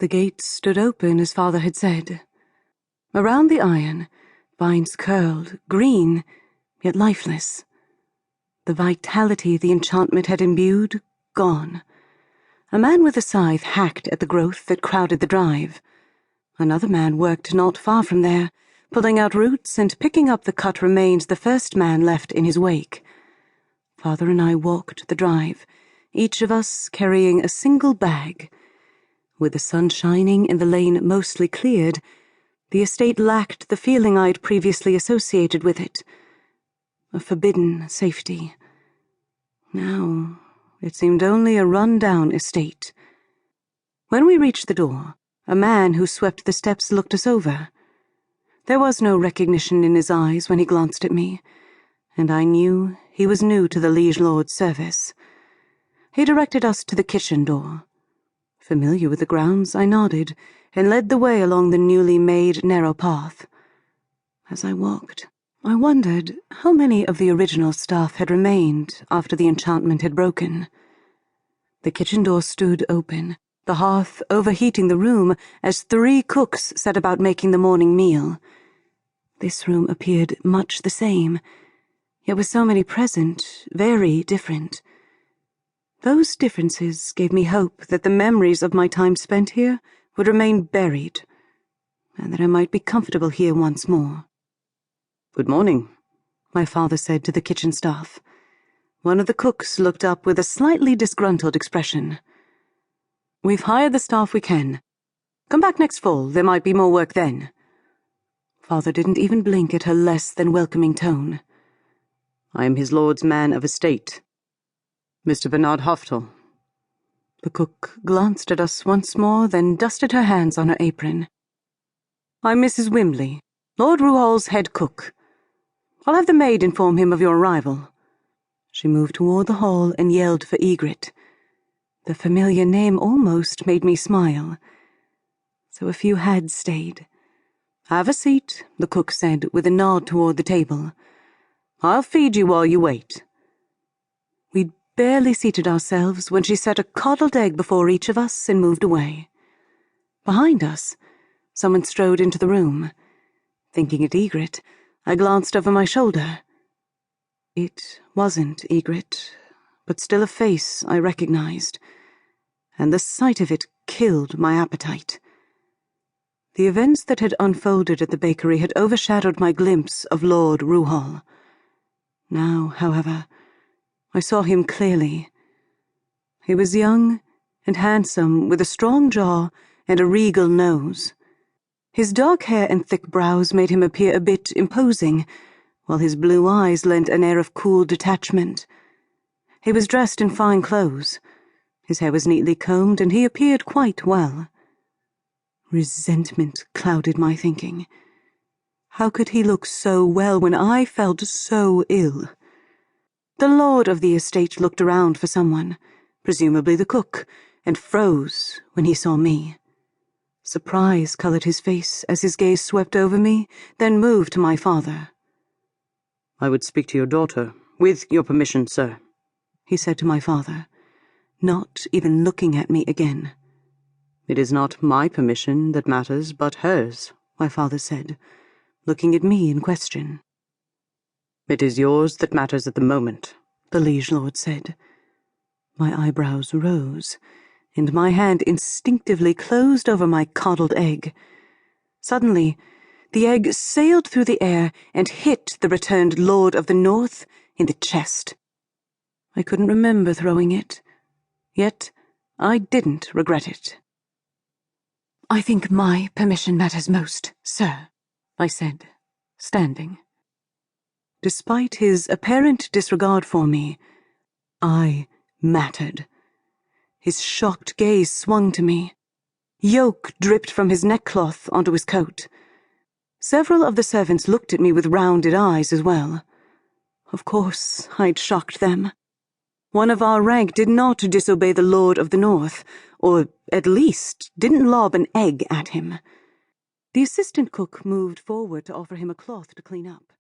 The gate stood open as Father had said. Around the iron, vines curled, green, yet lifeless. The vitality the enchantment had imbued, gone. A man with a scythe hacked at the growth that crowded the drive. Another man worked not far from there, pulling out roots and picking up the cut remains the first man left in his wake. Father and I walked the drive, each of us carrying a single bag. With the sun shining and the lane mostly cleared, the estate lacked the feeling I'd previously associated with it. A forbidden safety. Now, it seemed only a run-down estate. When we reached the door, a man who swept the steps looked us over. There was no recognition in his eyes when he glanced at me, and I knew he was new to the liege lord's service. He directed us to the kitchen door. Familiar with the grounds, I nodded and led the way along the newly made narrow path. As I walked, I wondered how many of the original staff had remained after the enchantment had broken. The kitchen door stood open, the hearth overheating the room as 3 cooks set about making the morning meal. This room appeared much the same, yet with so many present, very different. Those differences gave me hope that the memories of my time spent here would remain buried, and that I might be comfortable here once more. "Good morning," my father said to the kitchen staff. One of the cooks looked up with a slightly disgruntled expression. "We've hired the staff we can. Come back next fall, there might be more work then." Father didn't even blink at her less than welcoming tone. "I am his lord's man of estate, Mr. Bernard Hoftel." The cook glanced at us once more, then dusted her hands on her apron. "I'm Mrs. Wimbley, Lord Ruhal's head cook. I'll have the maid inform him of your arrival." She moved toward the hall and yelled for Egret. The familiar name almost made me smile. So a few had stayed. "Have a seat," the cook said, with a nod toward the table. "I'll feed you while you wait." We'd barely seated ourselves when she set a coddled egg before each of us and moved away. Behind us, someone strode into the room. Thinking it Egret, I glanced over my shoulder. It wasn't Egret, but still a face I recognized, and the sight of it killed my appetite. The events that had unfolded at the bakery had overshadowed my glimpse of Lord Ruhal. Now, however, I saw him clearly. He was young and handsome, with a strong jaw and a regal nose. His dark hair and thick brows made him appear a bit imposing, while his blue eyes lent an air of cool detachment. He was dressed in fine clothes. His hair was neatly combed, and he appeared quite well. Resentment clouded my thinking. How could he look so well when I felt so ill? The lord of the estate looked around for someone, presumably the cook, and froze when he saw me. Surprise colored his face as his gaze swept over me, then moved to my father. "I would speak to your daughter, with your permission, sir," he said to my father, not even looking at me again. "It is not my permission that matters, but hers," my father said, looking at me in question. "It is yours that matters at the moment," the liege lord said. My eyebrows rose, and my hand instinctively closed over my coddled egg. Suddenly, the egg sailed through the air and hit the returned Lord of the North in the chest. I couldn't remember throwing it, yet I didn't regret it. "I think my permission matters most, sir," I said, standing. Despite his apparent disregard for me, I mattered. His shocked gaze swung to me. Yolk dripped from his neckcloth onto his coat. Several of the servants looked at me with rounded eyes as well. Of course, I'd shocked them. One of our rank did not disobey the Lord of the North, or at least didn't lob an egg at him. The assistant cook moved forward to offer him a cloth to clean up.